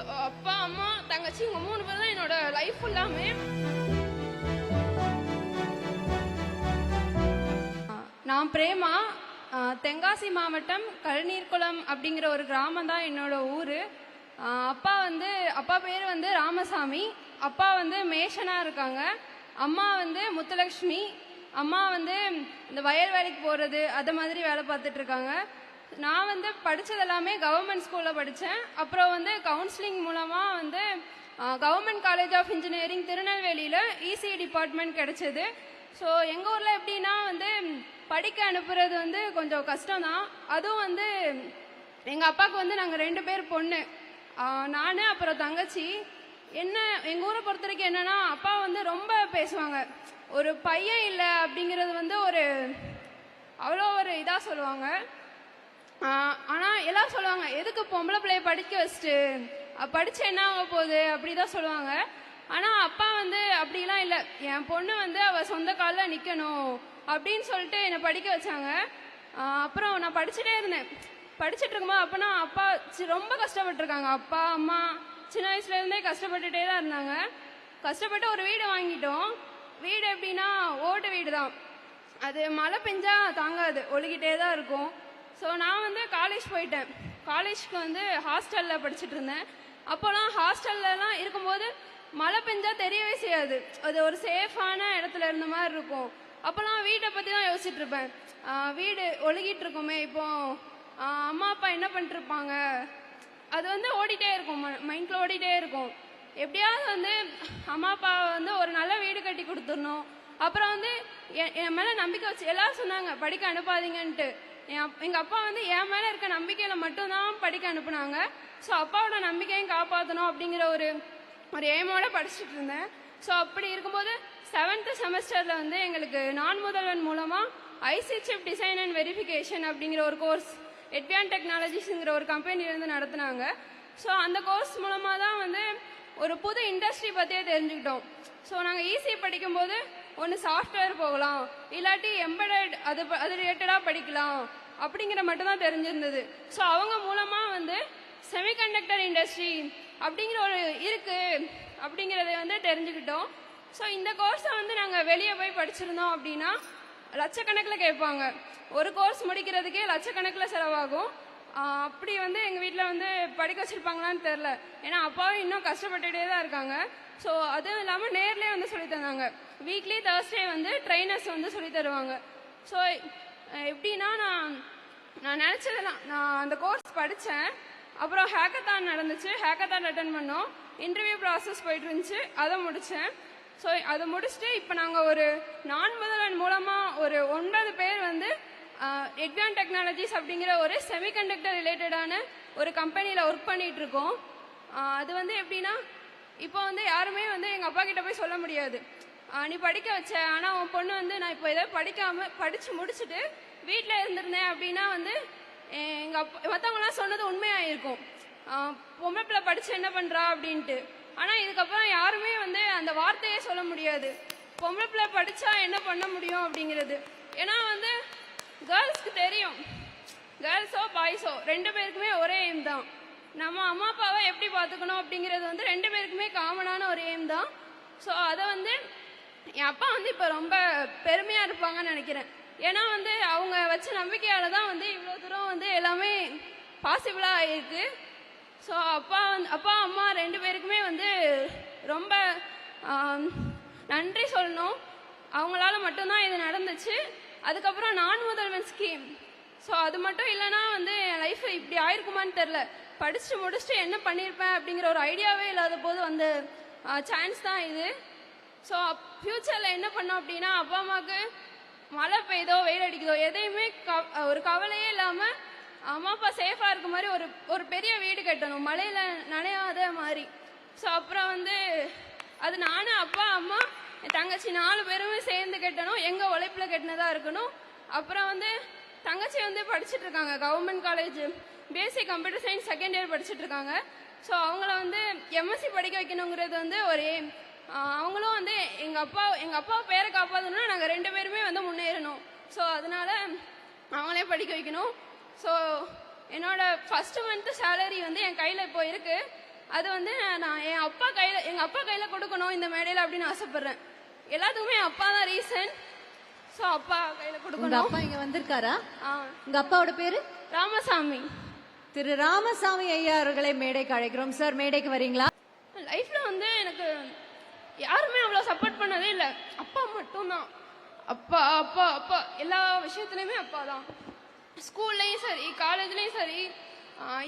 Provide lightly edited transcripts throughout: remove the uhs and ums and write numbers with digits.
So அப்பா அம்மா தங்கச்சி இவங்க 3 பேர் தான் என்னோட லைஃப் ஃபுல்லாமே. நான் பிரேமா, தென்காசி மாவட்டம் கழுநீர்குளம் அப்படிங்கிற ஒரு கிராமம் தான் என்னோட ஊர். அப்பா பேர் வந்து ராமசாமி. அப்பா வந்து மேஷனாக இருக்காங்க. அம்மா வந்து முத்துலக்ஷ்மி. அம்மா வந்து இந்த வயல் வேலைக்கு போகிறது அது மாதிரி வேலை பார்த்துட்டு இருக்காங்க. நான் வந்து படித்தது எல்லாமே கவர்மெண்ட் ஸ்கூலில் படித்தேன். அப்புறம் வந்து கவுன்சிலிங் மூலமாக வந்து கவர்மெண்ட் காலேஜ் ஆஃப் இன்ஜினியரிங் திருநெல்வேலியில் இசி டிபார்ட்மெண்ட் கிடைச்சது. ஸோ எங்கள் ஊரில் எப்படின்னா வந்து படிக்க அனுப்புறது வந்து கொஞ்சம் கஷ்டம்தான். அதுவும் வந்து எங்கள் அப்பாவுக்கு வந்து நாங்கள் 2 பேர் பொண்ணு, நான் அப்புறம் தங்கச்சி. எங்கள் ஊரை பொறுத்த வரைக்கும் என்னென்னா அப்பா வந்து ரொம்ப பேசுவாங்க. ஒரு பையன் இல்லை அப்படிங்கிறது வந்து அவ்வளோ ஒரு இதாக சொல்லுவாங்க. ஆனால் எல்லாம் சொல்லுவாங்க, எதுக்கு பொம்பளை பிள்ளைய படிக்க வச்சுட்டு படித்து என்ன ஆக போகுது அப்படி தான் சொல்லுவாங்க. ஆனால் அப்பா வந்து அப்படிலாம் இல்லை, என் பொண்ணு வந்து அவள் சொந்த காலில் நிற்கணும் அப்படின்னு சொல்லிட்டு என்னை படிக்க வச்சாங்க. அப்புறம் நான் படிச்சுட்டே இருந்தேன். படிச்சுட்டு இருக்கும்போது அப்போனா அப்பா ரொம்ப கஷ்டப்பட்டுருக்காங்க. அப்பா அம்மா சின்ன வயசுலேருந்தே கஷ்டப்பட்டுட்டே தான் இருந்தாங்க. கஷ்டப்பட்டு ஒரு வீடு வாங்கிட்டோம். வீடு எப்படின்னா ஓட்டு வீடு தான். அது மழை பெஞ்சா தாங்காது, ஒழுகிட்டே தான் இருக்கும். ஸோ நான் வந்து காலேஜ் போயிட்டேன். காலேஜ்க்கு வந்து ஹாஸ்டலில் படிச்சுட்டு இருந்தேன். அப்போலாம் ஹாஸ்டல்லலாம் இருக்கும்போது மழை பெஞ்சா தெரியவே செய்யாது, அது ஒரு சேஃபான இடத்துல இருந்த மாதிரி இருக்கும். அப்போலாம் வீட்டை பற்றி தான் யோசிச்சுட்டு இருப்பேன். வீடு ஒழுகிட்டு இருக்குமே, இப்போ அம்மா அப்பா என்ன பண்ணிட்டுருப்பாங்க, அது வந்து ஓடிட்டே இருக்கும், மைண்டில் ஓடிட்டே இருக்கும். எப்படியாவது வந்து அம்மா அப்பா வந்து ஒரு நல்ல வீடு கட்டி கொடுத்துடணும். அப்புறம் வந்து என் மேலே நம்பிக்கை வச்சு எல்லாரும் சொன்னாங்க படிக்க அனுப்பாதீங்கன்ட்டு. எங்கள் அப்பா வந்து என் மேலே இருக்க நம்பிக்கையில் மட்டும்தான் படிக்க அனுப்புனாங்க. ஸோ அப்பாவோட நம்பிக்கையும் காப்பாற்றணும் அப்படிங்கிற ஒரு எய்மோட படிச்சுட்டு இருந்தேன். ஸோ அப்படி இருக்கும்போது 7th செமஸ்டரில் வந்து எங்களுக்கு நான் முதல்வன் மூலமாக IC chip design and verification அப்படிங்கிற ஒரு கோர்ஸ் எட்வியான் டெக்னாலஜிஸுங்கிற ஒரு கம்பெனிலேருந்து நடத்துனாங்க. ஸோ அந்த கோர்ஸ் மூலமாக தான் வந்து ஒரு புது இண்டஸ்ட்ரி பற்றியே தெரிஞ்சுக்கிட்டோம். ஸோ நாங்கள் ஈஸி படிக்கும்போது ஒன்று சாஃப்ட்வேர் போகலாம், இல்லாட்டி எம்பெடட் அது ரிலேட்டடாக படிக்கலாம் அப்படிங்கிற மட்டும்தான் தெரிஞ்சிருந்தது. ஸோ அவங்க மூலமாக வந்து செமிகண்டக்டர் இண்டஸ்ட்ரி அப்படிங்கிற ஒரு இருக்குது அப்படிங்கிறத வந்து தெரிஞ்சுக்கிட்டோம். ஸோ இந்த கோர்ஸை வந்து நாங்கள் வெளியே போய் படிச்சிருந்தோம் அப்படின்னா லட்சக்கணக்கில் கேட்பாங்க. ஒரு கோர்ஸ் முடிக்கிறதுக்கே லட்சக்கணக்கில் செலவாகும். அப்படி வந்து எங்கள் வீட்டில் வந்து படிக்க வச்சுருப்பாங்களான்னு தெரில. ஏன்னா அப்பாவும் இன்னும் கஷ்டப்பட்டுகிட்டே தான் இருக்காங்க. ஸோ அதுவும் இல்லாமல் நேர்லேயே வந்து சொல்லி தந்தாங்க. வீக்லி தேர்ஸ்டே வந்து ட்ரைனர்ஸ் வந்து சொல்லி தருவாங்க. ஸோ எப்படின்னா நான் நினச்சதெல்லாம் நான் அந்த கோர்ஸ் படித்தேன். அப்புறம் ஹேக்கத்தான் நடந்துச்சு, ஹேக்கத்தான் அட்டன் பண்ணோம். இன்டர்வியூ ப்ராசஸ் போயிட்டு இருந்துச்சு, அதை முடித்தேன். ஸோ அதை முடிச்சுட்டு இப்போ நாங்கள் ஒரு நான் முதல்வன் மூலமாக ஒரு 9 பேர் வந்து எட்வியான் டெக்னாலஜிஸ் அப்படிங்கிற ஒரு செமிகண்டக்டர் ரிலேட்டடான ஒரு கம்பெனியில் ஒர்க் பண்ணிகிட்டு இருக்கோம். அது வந்து எப்படின்னா இப்போ வந்து யாருமே வந்து எங்கள் அப்பா கிட்ட போய் சொல்ல முடியாது, நீ படிக்க வச்ச, ஆனால் உன் பொண்ணு வந்து நான் இப்போ எதாவது படித்து முடிச்சுட்டு வீட்டில் இருந்திருந்தேன் அப்படின்னா வந்து எங்கள் அப்பா மற்றவங்களாம் சொன்னது உண்மையாயிருக்கும், பொம்பளை பிள்ளை படித்து என்ன பண்ணுறா அப்படின்ட்டு. ஆனால் இதுக்கப்புறம் யாருமே வந்து அந்த வார்த்தையே சொல்ல முடியாது, பொம்பளை பிள்ளை படித்தா என்ன பண்ண முடியும் அப்படிங்கிறது. ஏன்னா வந்து கேர்ள்ஸ்க்கு தெரியும், கேர்ள்ஸோ பாய்ஸோ 2 பேருக்குமே ஒரே எய்ம் தான். நம்ம அம்மா அப்பாவை எப்படி பார்த்துக்கணும் அப்படிங்கிறது வந்து 2 பேருக்குமே காமனான ஒரு எய்ம் தான். ஸோ அதை வந்து என் அப்பா வந்து இப்போ ரொம்ப பெருமையாக இருப்பாங்கன்னு நினைக்கிறேன். ஏன்னா வந்து அவங்க வச்ச நம்பிக்கையால் தான் வந்து இவ்வளோ தூரம் வந்து எல்லாமே பாசிபிளாக ஆகிருக்கு. ஸோ அப்பா அம்மா 2 பேருக்குமே வந்து ரொம்ப நன்றி சொல்லணும். அவங்களால மட்டும்தான் இது நடந்துச்சு. அதுக்கப்புறம் நான் முதல்வன் ஸ்கீம், ஸோ அது மட்டும் இல்லைன்னா வந்து என் லைஃப் இப்படி ஆயிருக்குமான்னு தெரில. படிச்சுட்டு முடிச்சுட்டு என்ன பண்ணியிருப்பேன் அப்படிங்கிற ஒரு ஐடியாவே இல்லாத போது வந்து சான்ஸ் தான் இது. ஸோ ஃப்யூச்சரில் என்ன பண்ணோம் அப்படின்னா அப்பா அம்மாவுக்கு மழை பெய்தோ வெயில் அடிக்குதோ எதையுமே ஒரு கவலையே இல்லாமல் அம்மா அப்பா சேஃபாக இருக்க மாதிரி ஒரு பெரிய வீடு கட்டணும், மழையில் நனையாத மாதிரி. ஸோ அப்புறம் வந்து அது நானும் அப்பா அம்மா என் தங்கச்சி 4 பேருமே சேர்ந்து கட்டணும், எங்கள் உழைப்பில் கட்டினதாக இருக்கணும். அப்புறம் வந்து தங்கச்சி வந்து படிச்சுட்டு இருக்காங்க government college basic computer science 2nd year படிச்சுட்டு இருக்காங்க. ஸோ அவங்கள வந்து எம்எஸ்சி படிக்க வைக்கணுங்கிறது வந்து ஒரு எய்ம். அவங்களும் வந்து எங்கள் அப்பா பேரை காப்பாற்றணும்னா நாங்கள் 2 பேருமே வந்து முன்னேறணும். ஸோ அதனால் அவங்களே படிக்க வைக்கணும். ஸோ என்னோட ஃபஸ்ட்டு மந்த்து சேலரி வந்து என் கையில் இப்போ இருக்குது. அது வந்து நான் எங்கள் அப்பா கையில் கொடுக்கணும் இந்த மேடையில் அப்படின்னு ஆசைப்பட்றேன். எல்லாத்துக்குமே என் அப்பா தான் ரீசன். ஸோ அப்பா கையில் கொடுக்கணும். அப்பா இங்க வந்திருக்காரா? உங்க அப்பாவோட பேரு? ராமசாமி. திரு ராமசாமி ஐயா அவர்களை மேடைக்கு அழைக்கிறோம். சார், மேடைக்கு வரீங்களா? லைஃப்ல வந்து எனக்கு யாருமே அவ்வளோ சப்போர்ட் பண்ணதே இல்லை. அப்பா மட்டும்தான். அப்பா அப்பா அப்பா எல்லா விஷயத்துலையுமே அப்பா தான். ஸ்கூல்லையும் சரி, காலேஜ்லேயும் சரி.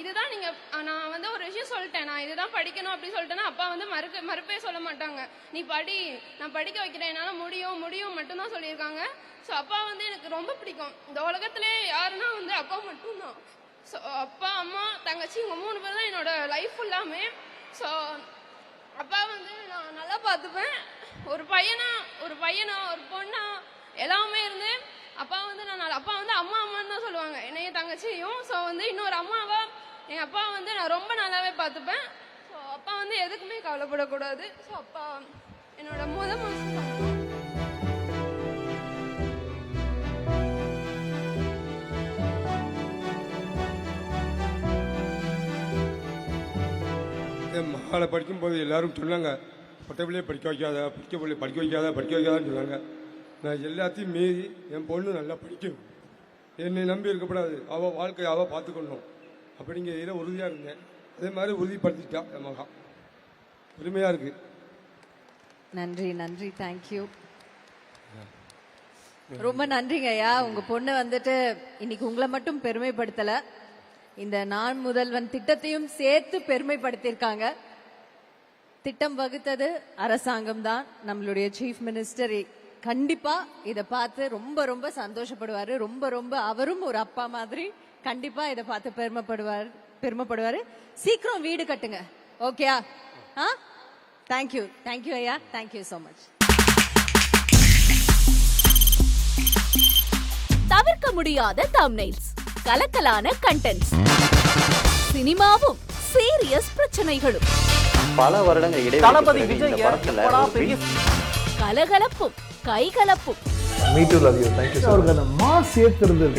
இதுதான் நீங்கள் நான் வந்து ஒரு விஷயம் சொல்லிட்டேன், நான் இதுதான் படிக்கணும் அப்படின்னு சொல்லிட்டேன்னா அப்பா வந்து மறுப்பே சொல்ல மாட்டாங்க. நீ படி, நான் படிக்க வைக்கிறேன், என்னால் முடியும் மட்டும்தான் சொல்லியிருக்காங்க. ஸோ அப்பா வந்து எனக்கு ரொம்ப பிடிக்கும். இந்த உலகத்திலே யாருன்னா வந்து அப்பா மட்டும்தான். ஸோ அப்பா, அம்மா, தங்கச்சி, இவங்க 3 பேர் தான் என்னோட லைஃப் ஃபுல்லாமே. ஸோ அப்பா வந்து நான் நல்லா பார்த்துப்பேன். ஒரு பையனா ஒரு பொண்ணா எல்லாமே இருந்து அப்பா வந்து அப்பா வந்து அம்மான்னு தான் சொல்லுவாங்க என்னைய தங்கச்சியும். ஸோ வந்து இன்னொரு அம்மாவா எங்கள் அப்பா வந்து நான் ரொம்ப நல்லாவே பார்த்துப்பேன். ஸோ அப்பா வந்து எதுக்குமே கவலைப்படக்கூடாது. ஸோ அப்பா என்னோட மாதம் என் மகளை படிக்கும்போது எல்லாரும் சொன்னாங்க, பொட்டை படிக்க வைக்காதான்னு சொன்னாங்க. நான் எல்லாத்தையும் மீறி என் பொண்ணு நல்லா படிக்கும், என்னை நம்பி இருக்கக்கூடாது, அவள் வாழ்க்கையை அவள் பார்த்துக்கணும் அப்படிங்கிறதுல உறுதியாக இருந்தேன். அதே மாதிரி உறுதிப்படுத்திட்டா என் மகா. பெருமையாக இருக்குது. நன்றி, தேங்க்யூ. ரொம்ப நன்றிங்க ஐயா. உங்க பொண்ணு வந்துட்டு இன்னைக்கு உங்களை மட்டும் பெருமைப்படுத்தல, இந்த நான் முதல்வன் திட்டத்தையும் சேர்த்து பெருமைப்படுத்தியிருக்காங்க. திட்டம் வகுத்தது அரசாங்கம் தான். நம்மளுடைய சீஃப் மினிஸ்டர் கண்டிப்பா இதை பார்த்து ரொம்ப சந்தோஷப்படுவாரு. ரொம்ப அவரும் ஒரு அப்பா மாதிரி கண்டிப்பா இதை பார்த்து பெருமைப்படுவாரு. சீக்கிரம் வீடு கட்டுங்க. ஓகேயா? தேங்க்யூ ஐயா. Thank you so much. தவிர்க்க முடியாத தம்ப்நெயில்ஸ், கலக்கலான கண்டென்ட்ஸ், சினிமாவும் சீரியஸ் பிரச்சனைகளும், பல வருடங்கள் இடைவெளி, கலகலப்பும் கைகலப்பும்,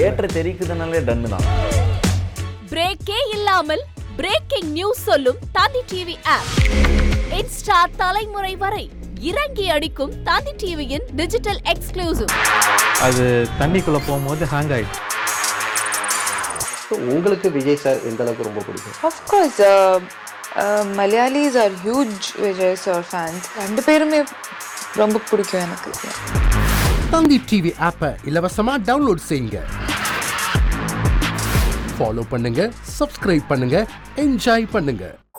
ஏற்ற தெரிக்குதுனாலே டன்னு தான். பிரேக்கே இல்லாமல் பிரேக்கிங் நியூஸ் சொல்லும் தந்தி டிவி ஆப். இன்ஸ்டா தலைமுறை வரை இறங்கி அடிக்கும் தந்தி டிவியின் டிஜிட்டல் எக்ஸ்க்ளூசிவ். அது தண்ணிக்குள்ள போகும்போது ஹேங் ஆயிடுச்சு. உங்களுக்கு விஜய் சார் எந்த அளவுக்கு ரொம்ப பிடிக்கும்? Of course, Malayalis are huge Vijay sir fans. ரெண்டு பேருமே ரொம்ப பிடிக்கும் எனக்கு. தந்தி டிவி ஆப்பை இலவசமா டவுன்லோட் செய்யுங்க. ஃபாலோ பண்ணுங்க, சப்ஸ்கிரைப் பண்ணுங்க, என்ஜாய் பண்ணுங்க.